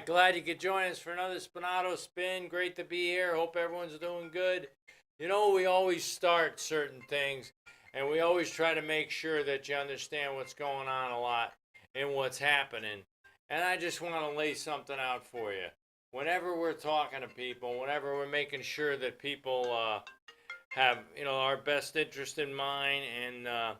glad you could join us for another Spinato spin. Great to be here. Hope everyone's doing good. You know, we always start certain things, and we always try to make sure that you understand what's going on a lot and what's happening. And I just want to lay something out for you. Whenever we're talking to people, whenever we're making sure that people have, our best interest in mind and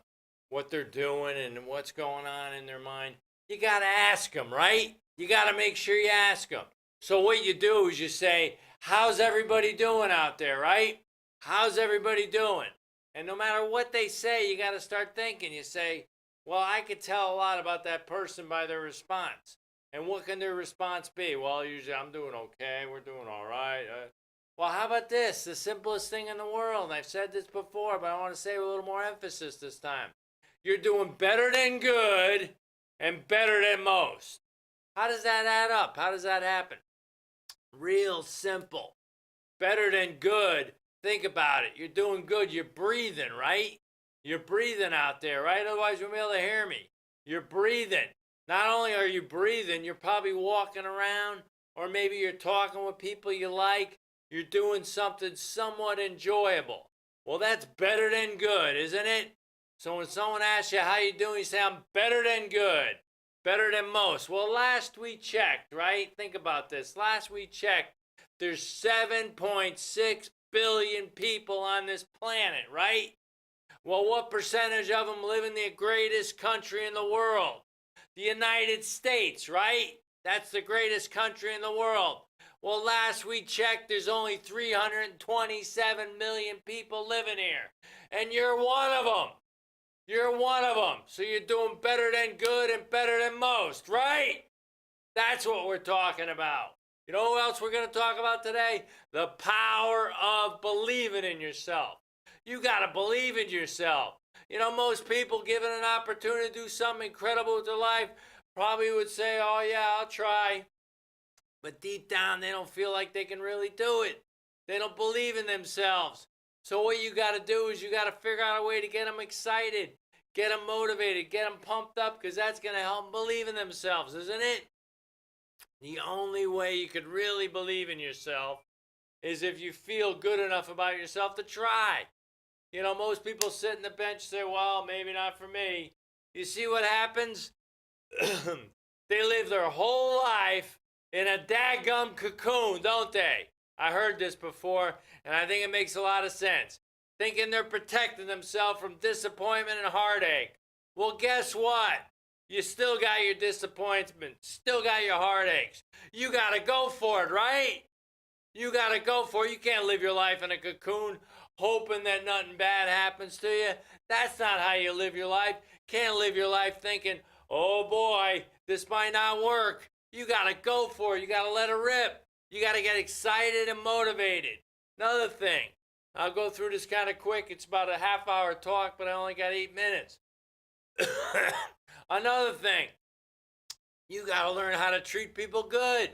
what they're doing and what's going on in their mind, you got to ask them, right? You got to make sure you ask them. So what you do is you say, how's everybody doing out there, right? How's everybody doing? And no matter what they say, you got to start thinking. You say, well, I could tell a lot about that person by their response. And what can their response be? Well, usually I'm doing okay. We're doing all right. Well, how about this? The simplest thing in the world. And I've said this before, but I want to say with a little more emphasis this time. You're doing better than good and better than most. How does that add up? How does that happen? Real simple. Better than good. Think about it. You're doing good. You're breathing, right? You're breathing out there, right? Otherwise, you won't be able to hear me. You're breathing. Not only are you breathing, you're probably walking around, or maybe you're talking with people you like. You're doing something somewhat enjoyable. Well, that's better than good, isn't it? So when someone asks you how you doing, you say, I'm better than good. Better than most. Well, last we checked, right? Think about this. Last we checked, there's 7.6 billion people on this planet, right? Well, what percentage of them live in the greatest country in the world? The United States, right? That's the greatest country in the world. Well, last we checked, there's only 327 million people living here. And you're one of them. You're one of them. So you're doing better than good and better than most, right? That's what we're talking about. You know what else we're going to talk about today? The power of believing in yourself. You got to believe in yourself. You know, most people given an opportunity to do something incredible with their life probably would say, oh yeah, I'll try. But deep down, they don't feel like they can really do it. They don't believe in themselves. So what you got to do is you got to figure out a way to get them excited, get them motivated, get them pumped up, because that's going to help them believe in themselves, isn't it? The only way you could really believe in yourself is if you feel good enough about yourself to try. You know, most people sit on the bench and say, well, maybe not for me. You see what happens? They live their whole life in a daggum cocoon, don't they? I heard this before, and I think it makes a lot of sense. Thinking they're protecting themselves from disappointment and heartache. Well, guess what? You still got your disappointment, still got your heartaches. You got to go for it, right? You got to go for it. You can't live your life in a cocoon hoping that nothing bad happens to you. That's not how you live your life. Can't live your life thinking, oh boy, this might not work. You got to go for it. You got to let it rip. You got to get excited and motivated. Another thing, I'll go through this kind of quick. It's about a half-hour talk, but I only got 8 minutes. Another thing, you got to learn how to treat people good.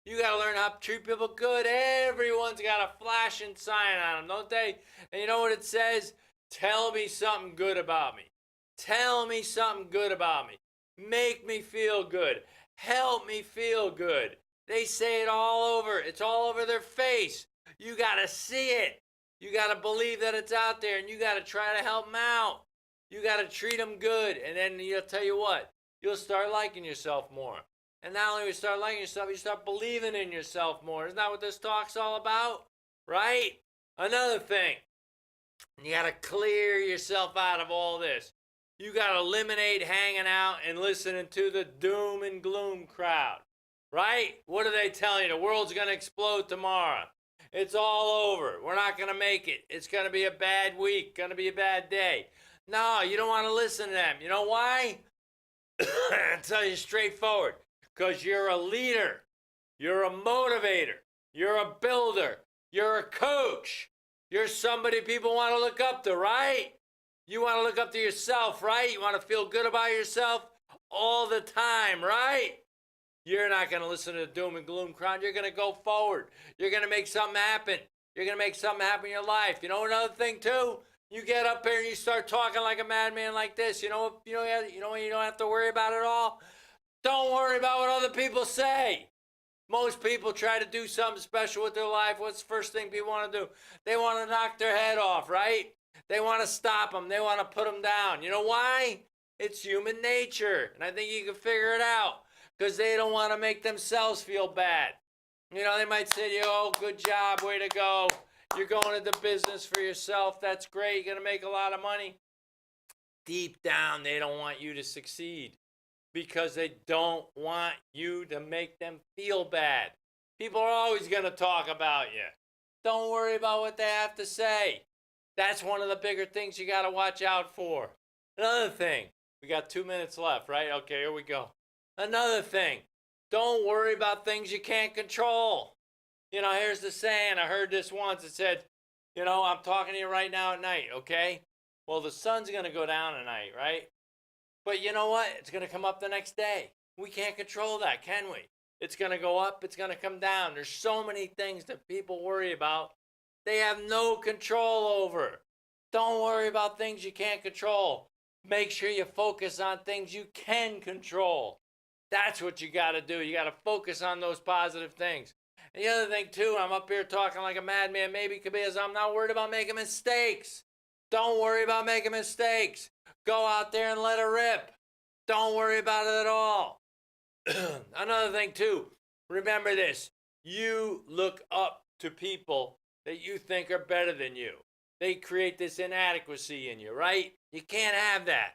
You got to learn how to treat people good. Everyone's got a flashing sign on them, don't they? And you know what it says? Tell me something good about me. Tell me something good about me. Make me feel good. Help me feel good. They say it all over. It's all over their face. You got to see it. You got to believe that it's out there, and you got to try to help them out. You got to treat them good, and then you'll tell you what, you'll start liking yourself more. And not only will you start liking yourself, you start believing in yourself more. Isn't that what this talk's all about? Right? Another thing, you got to clear yourself out of all this. You got to eliminate hanging out and listening to the doom and gloom crowd. Right? What are they telling you? The world's going to explode tomorrow. It's all over. We're not going to make it. It's going to be a bad week. Going to be a bad day. No, you don't want to listen to them. You know why? I'll tell you straightforward. Because you're a leader. You're a motivator. You're a builder. You're a coach. You're somebody people want to look up to, right? You want to look up to yourself, right? You want to feel good about yourself all the time, right? You're not going to listen to the doom and gloom crowd. You're going to go forward. You're going to make something happen. You're going to make something happen in your life. You know another thing too? You get up here and you start talking like a madman like this. You know what? You don't have to worry about it all. Don't worry about what other people say. Most people try to do something special with their life. What's the first thing people want to do? They want to knock their head off, right? They want to stop them. They want to put them down. You know why? It's human nature. And I think you can figure it out because they don't want to make themselves feel bad. You know, they might say to you, oh, good job, way to go. You're going into business for yourself. That's great. You're going to make a lot of money. Deep down, they don't want you to succeed because they don't want you to make them feel bad. People are always going to talk about you. Don't worry about what they have to say. That's one of the bigger things you got to watch out for. Another thing, we got 2 minutes left, right? Okay, here we go. Another thing, don't worry about things you can't control. You know, here's the saying, I heard this once. It said, you know, I'm talking to you right now at night, okay? Well, the sun's going to go down tonight, right? But you know what? It's going to come up the next day. We can't control that, can we? It's going to go up. It's going to come down. There's so many things that people worry about. They have no control over. Don't worry about things you can't control. Make sure you focus on things you can control. That's what you got to do. You got to focus on those positive things. And the other thing, too, I'm up here talking like a madman, maybe because I'm not worried about making mistakes. Don't worry about making mistakes. Go out there and let it rip. Don't worry about it at all. Another thing, too, remember this. You look up to people that you think are better than you. They create this inadequacy in you, right? You can't have that.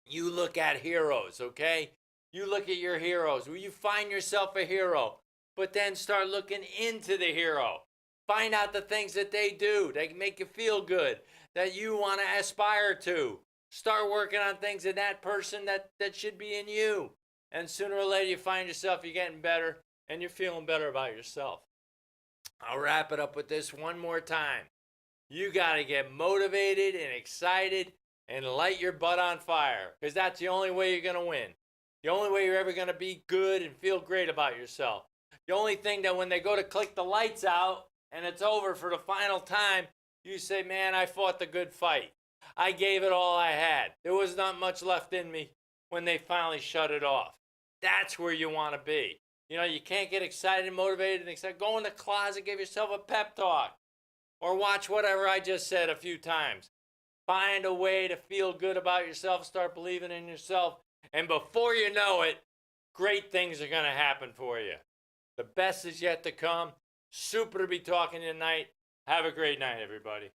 You look at heroes, okay? You look at your heroes. Will you find yourself a hero? But then start looking into the hero. Find out the things that they do that make you feel good, that you want to aspire to. Start working on things in that person that should be in you. And sooner or later you find yourself, you're getting better, and you're feeling better about yourself. I'll wrap it up with this one more time. You got to get motivated and excited and light your butt on fire, because that's the only way you're going to win. The only way you're ever going to be good and feel great about yourself. The only thing that when they go to click the lights out and it's over for the final time, you say, man, I fought the good fight. I gave it all I had. There was not much left in me when they finally shut it off. That's where you want to be. You know, you can't get excited and motivated and excited. Go in the closet, give yourself a pep talk. Or watch whatever I just said a few times. Find a way to feel good about yourself. Start believing in yourself. And before you know it, great things are going to happen for you. The best is yet to come. Super to be talking to you tonight. Have a great night, everybody.